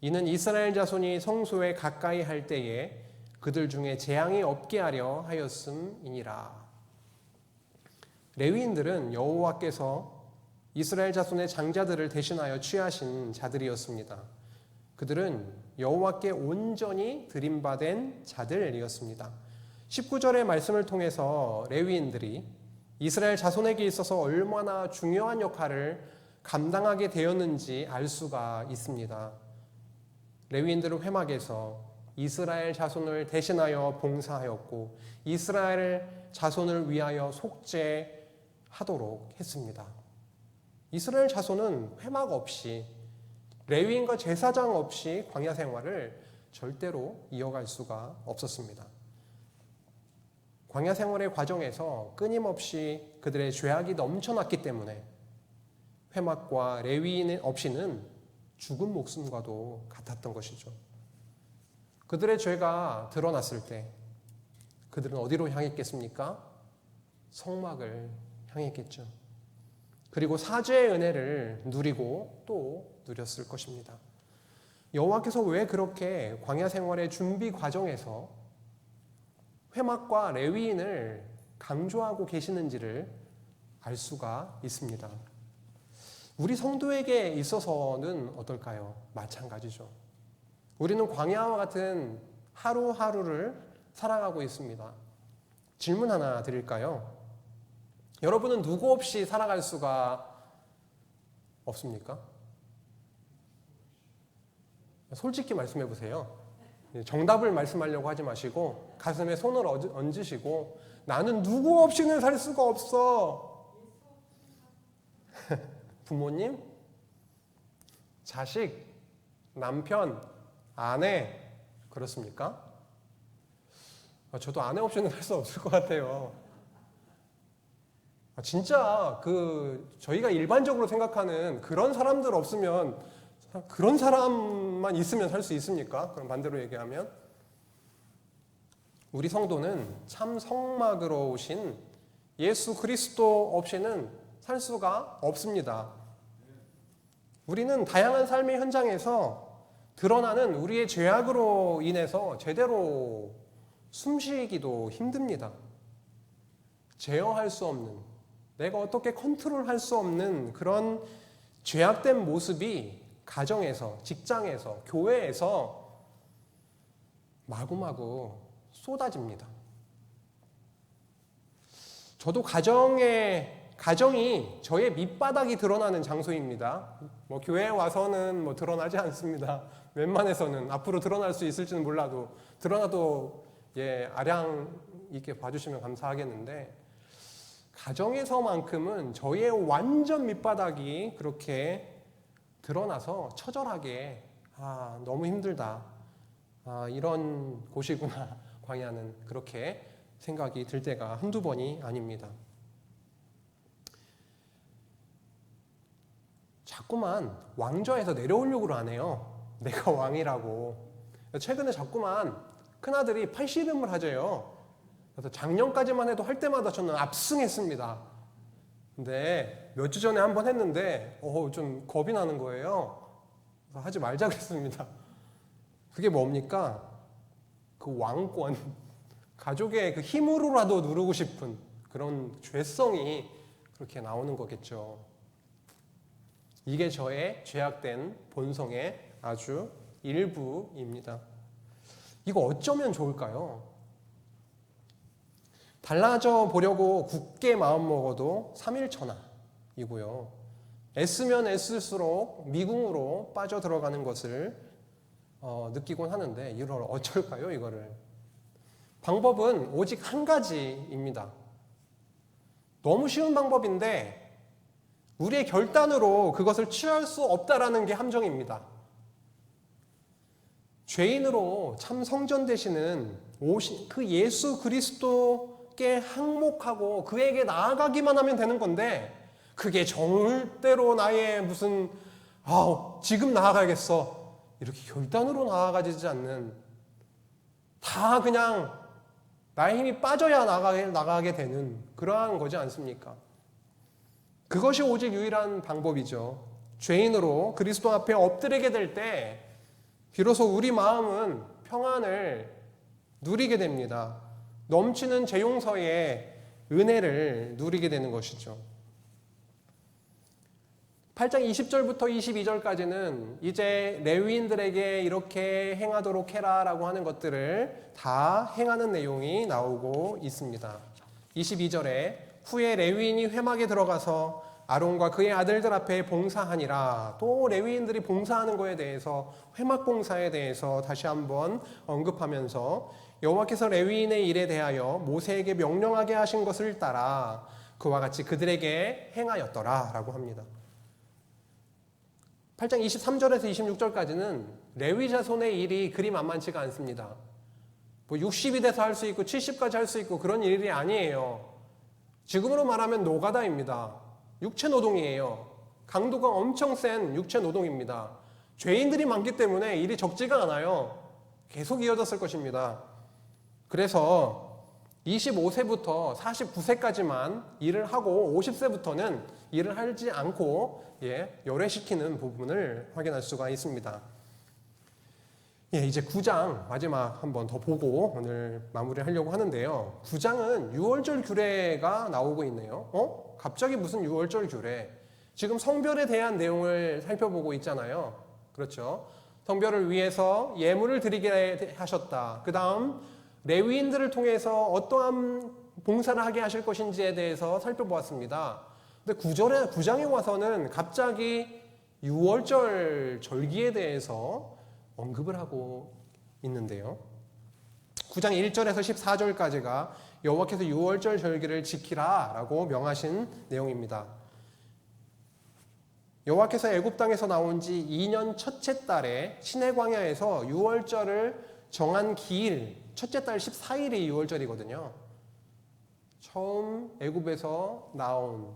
이는 이스라엘 자손이 성소에 가까이 할 때에 그들 중에 재앙이 없게 하려 하였음이니라. 레위인들은 여호와께서 이스라엘 자손의 장자들을 대신하여 취하신 자들이었습니다. 그들은 여호와께 온전히 드림받은 자들이었습니다. 19절의 말씀을 통해서 레위인들이 이스라엘 자손에게 있어서 얼마나 중요한 역할을 감당하게 되었는지 알 수가 있습니다. 레위인들은 회막에서 이스라엘 자손을 대신하여 봉사하였고 이스라엘 자손을 위하여 속죄하도록 했습니다. 이스라엘 자손은 회막 없이, 레위인과 제사장 없이 광야 생활을 절대로 이어갈 수가 없었습니다. 광야 생활의 과정에서 끊임없이 그들의 죄악이 넘쳐났기 때문에 회막과 레위인 없이는 죽은 목숨과도 같았던 것이죠. 그들의 죄가 드러났을 때 그들은 어디로 향했겠습니까? 성막을 향했겠죠. 그리고 사죄의 은혜를 누리고 또 누렸을 것입니다. 여호와께서 왜 그렇게 광야 생활의 준비 과정에서 회막과 레위인을 강조하고 계시는지를 알 수가 있습니다. 우리 성도에게 있어서는 어떨까요? 마찬가지죠. 우리는 광야와 같은 하루하루를 살아가고 있습니다. 질문 하나 드릴까요? 여러분은 누구 없이 살아갈 수가 없습니까? 솔직히 말씀해 보세요. 정답을 말씀하려고 하지 마시고 가슴에 손을 얹으시고 나는 누구 없이는 살 수가 없어. 부모님, 자식, 남편, 아내, 그렇습니까? 저도 아내 없이는 살 수 없을 것 같아요. 진짜 저희가 일반적으로 생각하는 그런 사람들 없으면, 그런 사람만 있으면 살 수 있습니까? 그럼 반대로 얘기하면 우리 성도는 참 성막으로 오신 예수 그리스도 없이는 살 수가 없습니다. 우리는 다양한 삶의 현장에서 드러나는 우리의 죄악으로 인해서 제대로 숨쉬기도 힘듭니다. 제어할 수 없는, 내가 어떻게 컨트롤할 수 없는 그런 죄악된 모습이 가정에서, 직장에서, 교회에서 마구마구 쏟아집니다. 저도 가정이 저의 밑바닥이 드러나는 장소입니다. 교회에 와서는 드러나지 않습니다. 웬만해서는 앞으로 드러날 수 있을지는 몰라도 드러나도 아량 있게 봐주시면 감사하겠는데, 가정에서만큼은 저의 완전 밑바닥이 그렇게 드러나서 처절하게 너무 힘들다, 이런 곳이구나 광야는, 그렇게 생각이 들 때가 한두 번이 아닙니다. 자꾸만 왕좌에서 내려오려고 하네요. 내가 왕이라고. 최근에 자꾸만 큰아들이 팔씨름을 하재요. 그래서 작년까지만 해도 할 때마다 저는 압승했습니다. 근데 몇 주 전에 한번 했는데 좀 겁이 나는 거예요. 그래서 하지 말자 그랬습니다. 그게 뭡니까? 그 왕권, 가족의 그 힘으로라도 누르고 싶은 그런 죄성이 그렇게 나오는 거겠죠. 이게 저의 죄악된 본성의 아주 일부입니다. 이거 어쩌면 좋을까요? 달라져 보려고 굳게 마음먹어도 3일천하이고요. 애쓰면 애쓸수록 미궁으로 빠져들어가는 것을 느끼곤 하는데, 이걸 어쩔까요? 이거를. 방법은 오직 한 가지입니다. 너무 쉬운 방법인데 우리의 결단으로 그것을 취할 수 없다라는 게 함정입니다. 죄인으로 참 성전 되시는 그 예수 그리스도께 항목하고 그에게 나아가기만 하면 되는 건데, 그게 절대로 나의 무슨 지금 나아가야겠어 이렇게 결단으로 나아가지 않는, 다 그냥 나의 힘이 빠져야 나가게 되는 그러한 거지 않습니까? 그것이 오직 유일한 방법이죠. 죄인으로 그리스도 앞에 엎드리게 될 때 비로소 우리 마음은 평안을 누리게 됩니다. 넘치는 제 용서의 은혜를 누리게 되는 것이죠. 8장 20절부터 22절까지는 이제 레위인들에게 이렇게 행하도록 해라라고 하는 것들을 다 행하는 내용이 나오고 있습니다. 22절에 후에 레위인이 회막에 들어가서 아론과 그의 아들들 앞에 봉사하니라. 또 레위인들이 봉사하는 것에 대해서, 회막 봉사에 대해서 다시 한번 언급하면서 여호와께서 레위인의 일에 대하여 모세에게 명령하게 하신 것을 따라 그와 같이 그들에게 행하였더라 라고 합니다. 8장 23절에서 26절까지는 레위 자손의 일이 그리 만만치가 않습니다. 60이 돼서 할 수 있고 70까지 할 수 있고 그런 일이 아니에요. 지금으로 말하면 노가다입니다. 육체 노동이에요. 강도가 엄청 센 육체 노동입니다. 죄인들이 많기 때문에 일이 적지가 않아요. 계속 이어졌을 것입니다. 그래서 25세부터 49세까지만 일을 하고 50세부터는 일을 하지 않고 열애시키는 부분을 확인할 수가 있습니다. 이제 9장 마지막 한번 더 보고 오늘 마무리하려고 하는데요. 9장은 유월절 규례가 나오고 있네요. 갑자기 무슨 유월절 규례? 지금 성별에 대한 내용을 살펴보고 있잖아요. 그렇죠? 성별을 위해서 예물을 드리게 하셨다. 그 다음 레위인들을 통해서 어떠한 봉사를 하게 하실 것인지에 대해서 살펴보았습니다. 근데 9장에 와서는 갑자기 유월절 절기에 대해서 언급을 하고 있는데요. 9장 1절에서 14절까지가 여호와께서 유월절 절기를 지키라 라고 명하신 내용입니다. 여호와께서 애굽 땅에서 나온 지 2년 첫째 달에 시내 광야에서 유월절을 정한 기일, 첫째 달 14일이 유월절이거든요. 처음 애굽에서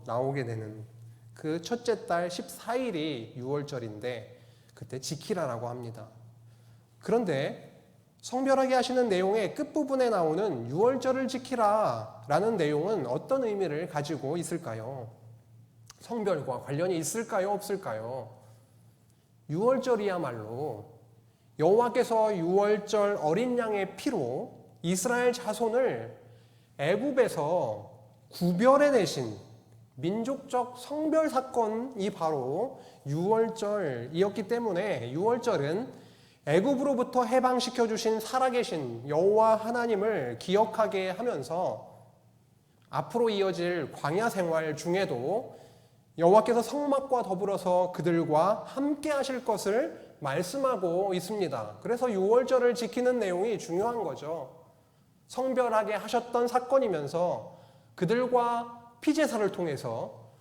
나오게 되는 그 첫째 달 14일이 유월절인데 그때 지키라라고 합니다. 그런데 성별하게 하시는 내용의 끝부분에 나오는 유월절을 지키라라는 내용은 어떤 의미를 가지고 있을까요? 성별과 관련이 있을까요? 없을까요? 유월절이야말로 여호와께서 유월절 어린 양의 피로 이스라엘 자손을 애굽에서 구별해내신 민족적 성별 사건이 바로 유월절이었기 때문에 유월절은 애굽으로부터 해방시켜 주신 살아계신 여호와 하나님을 기억하게 하면서 앞으로 이어질 광야 생활 중에도 여호와께서 성막과 더불어서 그들과 함께 하실 것을 말씀하고 있습니다. 그래서 유월절을 지키는 내용이 중요한 거죠. 성별하게 하셨던 사건이면서 그들과 피제사를 통해서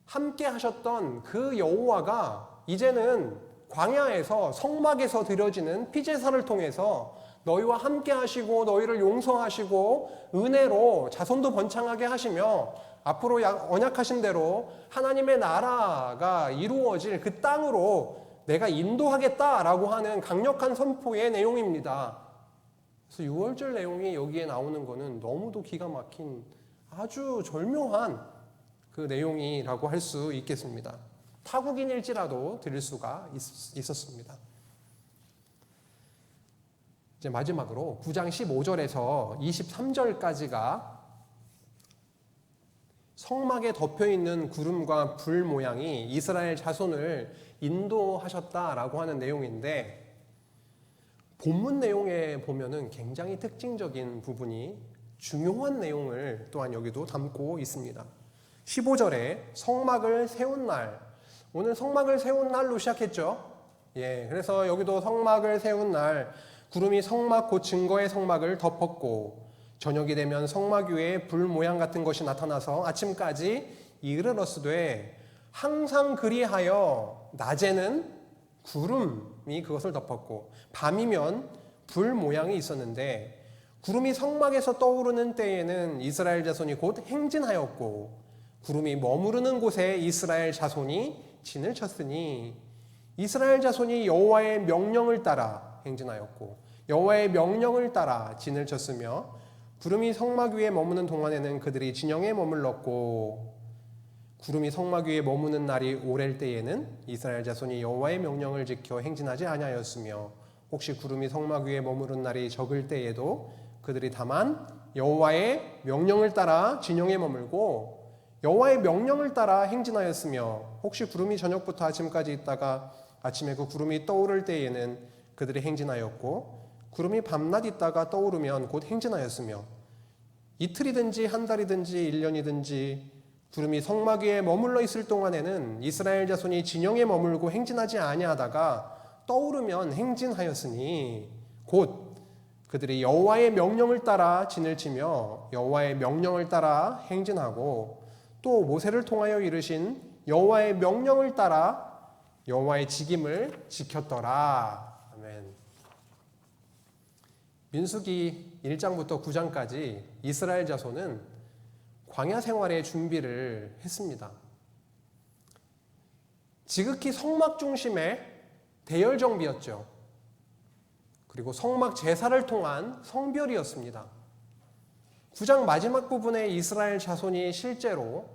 함께 하셨던 그 여호와가 이제는 광야에서 성막에서 드려지는 피제사를 통해서 너희와 함께 하시고 너희를 용서하시고 은혜로 자손도 번창하게 하시며 앞으로 언약하신 대로 하나님의 나라가 이루어질 그 땅으로 내가 인도하겠다라고 하는 강력한 선포의 내용입니다. 그래서 유월절 내용이 여기에 나오는 것은 너무도 기가 막힌 아주 절묘한 그 내용이라고 할 수 있겠습니다. 타국인일지라도 들을 수가 있었습니다. 이제 마지막으로 9장 15절에서 23절까지가 성막에 덮여있는 구름과 불 모양이 이스라엘 자손을 인도하셨다라고 하는 내용인데, 본문 내용에 보면은 굉장히 특징적인 부분이 중요한 내용을 또한 여기도 담고 있습니다. 15절에 성막을 세운 날, 오늘 성막을 세운 날로 시작했죠. 그래서 여기도 성막을 세운 날, 구름이 성막 곧 증거의 성막을 덮었고 저녁이 되면 성막 위에 불 모양 같은 것이 나타나서 아침까지 이르렀으되 항상 그리하여 낮에는 구름이 그것을 덮었고 밤이면 불 모양이 있었는데, 구름이 성막에서 떠오르는 때에는 이스라엘 자손이 곧 행진하였고 구름이 머무르는 곳에 이스라엘 자손이 진을 쳤으니 이스라엘 자손이 여호와의 명령을 따라 행진하였고 여호와의 명령을 따라 진을 쳤으며 구름이 성막 위에 머무는 동안에는 그들이 진영에 머물렀고 구름이 성막 위에 머무는 날이 오랠 때에는 이스라엘 자손이 여호와의 명령을 지켜 행진하지 아니하였으며 혹시 구름이 성막 위에 머무른 날이 적을 때에도 그들이 다만 여호와의 명령을 따라 진영에 머물고 여호와의 명령을 따라 행진하였으며 혹시 구름이 저녁부터 아침까지 있다가 아침에 그 구름이 떠오를 때에는 그들이 행진하였고 구름이 밤낮 있다가 떠오르면 곧 행진하였으며 이틀이든지 한 달이든지 1년이든지 구름이 성막 위에 머물러 있을 동안에는 이스라엘 자손이 진영에 머물고 행진하지 아니하다가 떠오르면 행진하였으니 곧 그들이 여호와의 명령을 따라 진을 치며 여호와의 명령을 따라 행진하고 또 모세를 통하여 이르신 여호와의 명령을 따라 여호와의 직임을 지켰더라. 아멘. 민수기 1장부터 9장까지 이스라엘 자손은 광야 생활의 준비를 했습니다. 지극히 성막 중심의 대열 정비였죠. 그리고 성막 제사를 통한 성별이었습니다. 9장 마지막 부분에 이스라엘 자손이 실제로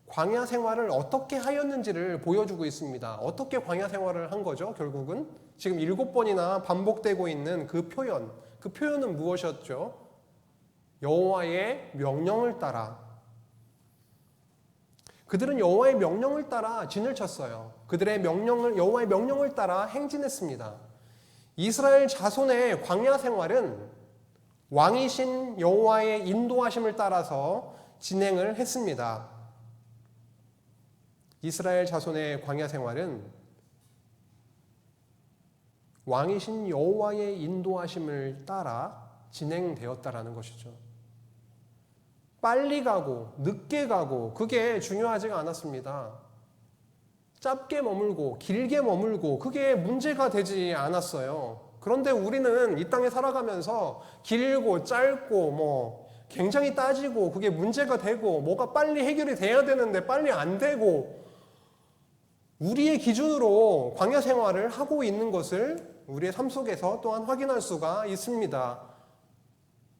광야 생활을 어떻게 하였는지를 보여주고 있습니다. 어떻게 광야 생활을 한 거죠? 결국은 지금 7번이나 반복되고 있는 그 표현은 무엇이었죠? 여호와의 명령을 따라. 그들은 여호와의 명령을 따라 진을 쳤어요. 여호와의 명령을 따라 행진했습니다. 이스라엘 자손의 광야 생활은 왕이신 여호와의 인도하심을 따라서 진행을 했습니다. 이스라엘 자손의 광야 생활은 왕이신 여호와의 인도하심을 따라 진행되었다라는 것이죠. 빨리 가고 늦게 가고 그게 중요하지가 않았습니다. 짧게 머물고 길게 머물고 그게 문제가 되지 않았어요. 그런데 우리는 이 땅에 살아가면서 길고 짧고 굉장히 따지고 그게 문제가 되고 뭐가 빨리 해결이 돼야 되는데 빨리 안 되고 우리의 기준으로 광야 생활을 하고 있는 것을 우리의 삶 속에서 또한 확인할 수가 있습니다.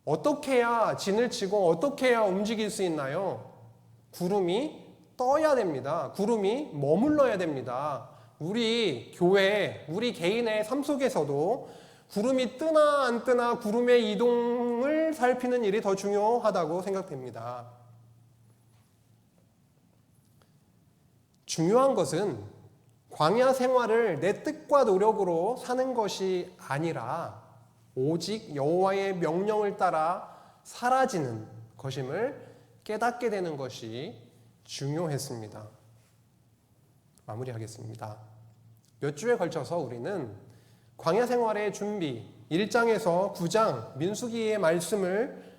어떻게 해야 진을 치고 어떻게 해야 움직일 수 있나요? 구름이 떠야 됩니다. 구름이 머물러야 됩니다. 우리 교회, 우리 개인의 삶 속에서도 구름이 뜨나 안 뜨나 구름의 이동을 살피는 일이 더 중요하다고 생각됩니다. 중요한 것은 광야 생활을 내 뜻과 노력으로 사는 것이 아니라 오직 여호와의 명령을 따라 사라지는 것임을 깨닫게 되는 것이 중요했습니다. 마무리하겠습니다. 몇 주에 걸쳐서 우리는 광야 생활의 준비 1장에서 9장 민수기의 말씀을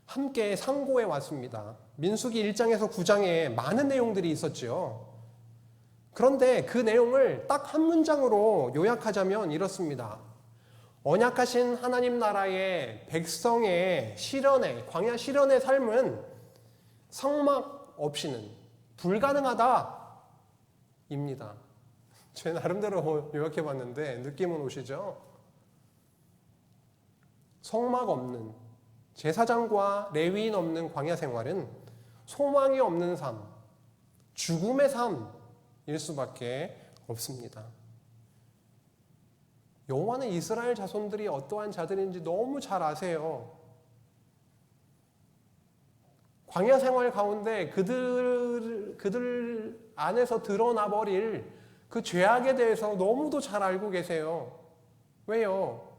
함께 상고해 왔습니다. 민수기 1장에서 9장에 많은 내용들이 있었죠. 그런데 그 내용을 딱 한 문장으로 요약하자면 이렇습니다. 언약하신 하나님 나라의 백성의 실현의 광야 실현의 삶은 성막 없이는 불가능하다 입니다. 제 나름대로 요약해 봤는데 느낌은 오시죠? 성막 없는 제사장과 레위인 없는 광야 생활은 소망이 없는 삶, 죽음의 삶일 수밖에 없습니다. 여호와는 이스라엘 자손들이 어떠한 자들인지 너무 잘 아세요. 광야 생활 가운데 그들 안에서 드러나 버릴 그 죄악에 대해서 너무도 잘 알고 계세요. 왜요?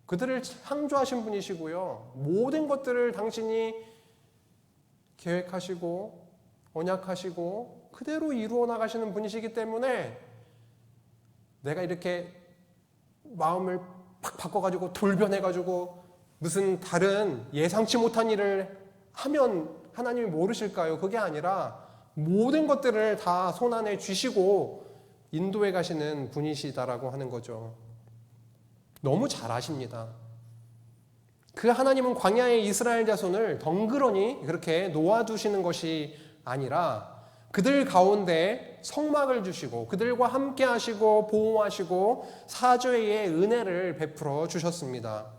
그들을 창조하신 분이시고요. 모든 것들을 당신이 계획하시고 언약하시고 그대로 이루어 나가시는 분이시기 때문에 내가 이렇게 마음을 팍 바꿔가지고 돌변해가지고 무슨 다른 예상치 못한 일을 하면 하나님이 모르실까요? 그게 아니라 모든 것들을 다 손안에 쥐시고 인도해 가시는 분이시다라고 하는 거죠. 너무 잘 아십니다. 그 하나님은 광야의 이스라엘 자손을 덩그러니 그렇게 놓아두시는 것이 아니라 그들 가운데 성막을 주시고 그들과 함께 하시고 보호하시고 사죄의 은혜를 베풀어 주셨습니다.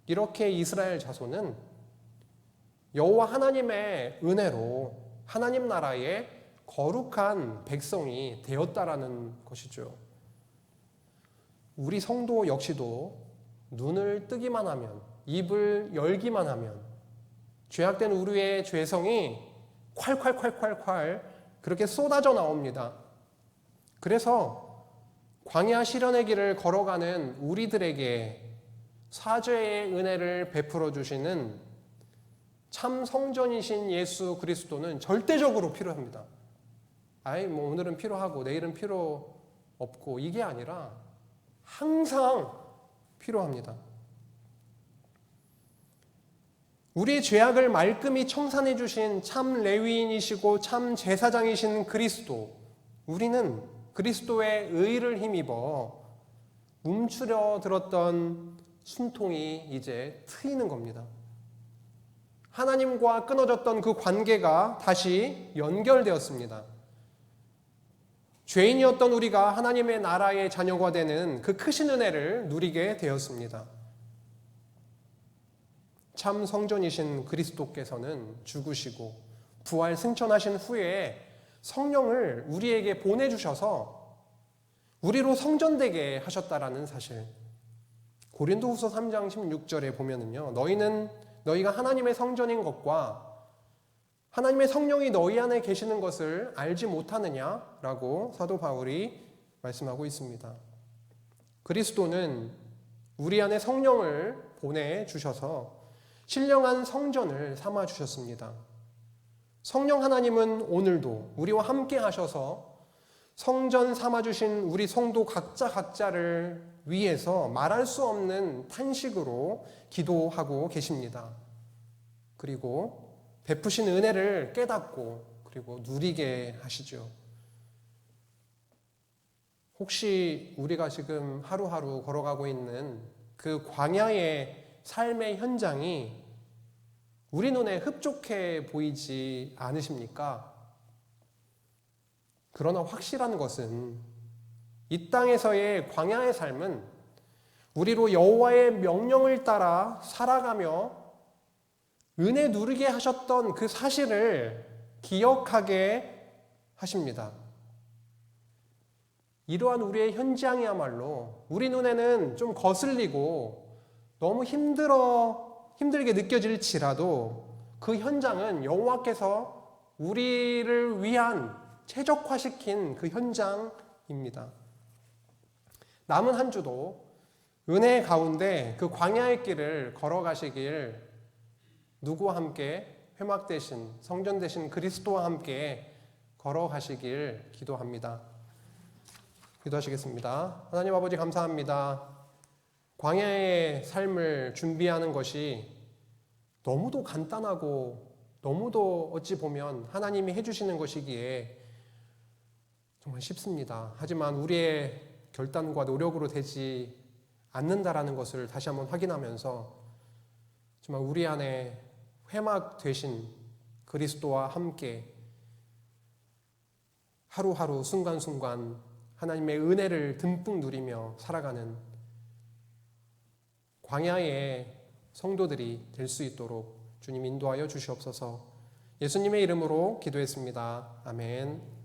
이렇게 이스라엘 자손은 여호와 하나님의 은혜로 하나님 나라의 거룩한 백성이 되었다라는 것이죠. 우리 성도 역시도 눈을 뜨기만 하면 입을 열기만 하면 죄악된 우리의 죄성이 콸콸콸콸콸 그렇게 쏟아져 나옵니다. 그래서 광야 실현의 길을 걸어가는 우리들에게 사죄의 은혜를 베풀어 주시는 참 성전이신 예수 그리스도는 절대적으로 필요합니다. 뭐 오늘은 필요하고 내일은 필요 없고 이게 아니라 항상 필요합니다. 우리의 죄악을 말끔히 청산해 주신 참 레위인이시고 참 제사장이신 그리스도, 우리는 그리스도의 의를 힘입어 움츠려 들었던 숨통이 이제 트이는 겁니다. 하나님과 끊어졌던 그 관계가 다시 연결되었습니다. 죄인이었던 우리가 하나님의 나라의 자녀가 되는 그 크신 은혜를 누리게 되었습니다. 참 성전이신 그리스도께서는 죽으시고 부활 승천하신 후에 성령을 우리에게 보내주셔서 우리로 성전되게 하셨다라는 사실. 고린도후서 3장 16절에 보면은요, 너희가 하나님의 성전인 것과 하나님의 성령이 너희 안에 계시는 것을 알지 못하느냐라고 사도 바울이 말씀하고 있습니다. 그리스도는 우리 안에 성령을 보내주셔서 신령한 성전을 삼아 주셨습니다. 성령 하나님은 오늘도 우리와 함께 하셔서 성전 삼아 주신 우리 성도 각자를 위해서 말할 수 없는 탄식으로 기도하고 계십니다. 그리고 베푸신 은혜를 깨닫고 그리고 누리게 하시죠. 혹시 우리가 지금 하루하루 걸어가고 있는 그 광야의 삶의 현장이 우리 눈에 흡족해 보이지 않으십니까? 그러나 확실한 것은 이 땅에서의 광야의 삶은 우리로 여호와의 명령을 따라 살아가며 은혜 누리게 하셨던 그 사실을 기억하게 하십니다. 이러한 우리의 현장이야말로 우리 눈에는 좀 거슬리고 너무 힘들게 느껴질지라도 그 현장은 여호와께서 우리를 위한 최적화시킨 그 현장입니다. 남은 한 주도 은혜 가운데 그 광야의 길을 걸어가시길 누구와 함께 회막 대신 성전 대신 그리스도와 함께 걸어가시길 기도합니다. 기도하시겠습니다. 하나님 아버지 감사합니다. 광야의 삶을 준비하는 것이 너무도 간단하고 너무도 어찌 보면 하나님이 해주시는 것이기에 정말 쉽습니다. 하지만 우리의 결단과 노력으로 되지 않는다라는 것을 다시 한번 확인하면서 정말 우리 안에 회막 되신 그리스도와 함께 하루하루 순간순간 하나님의 은혜를 듬뿍 누리며 살아가는 광야의 성도들이 될 수 있도록 주님 인도하여 주시옵소서. 예수님의 이름으로 기도했습니다. 아멘.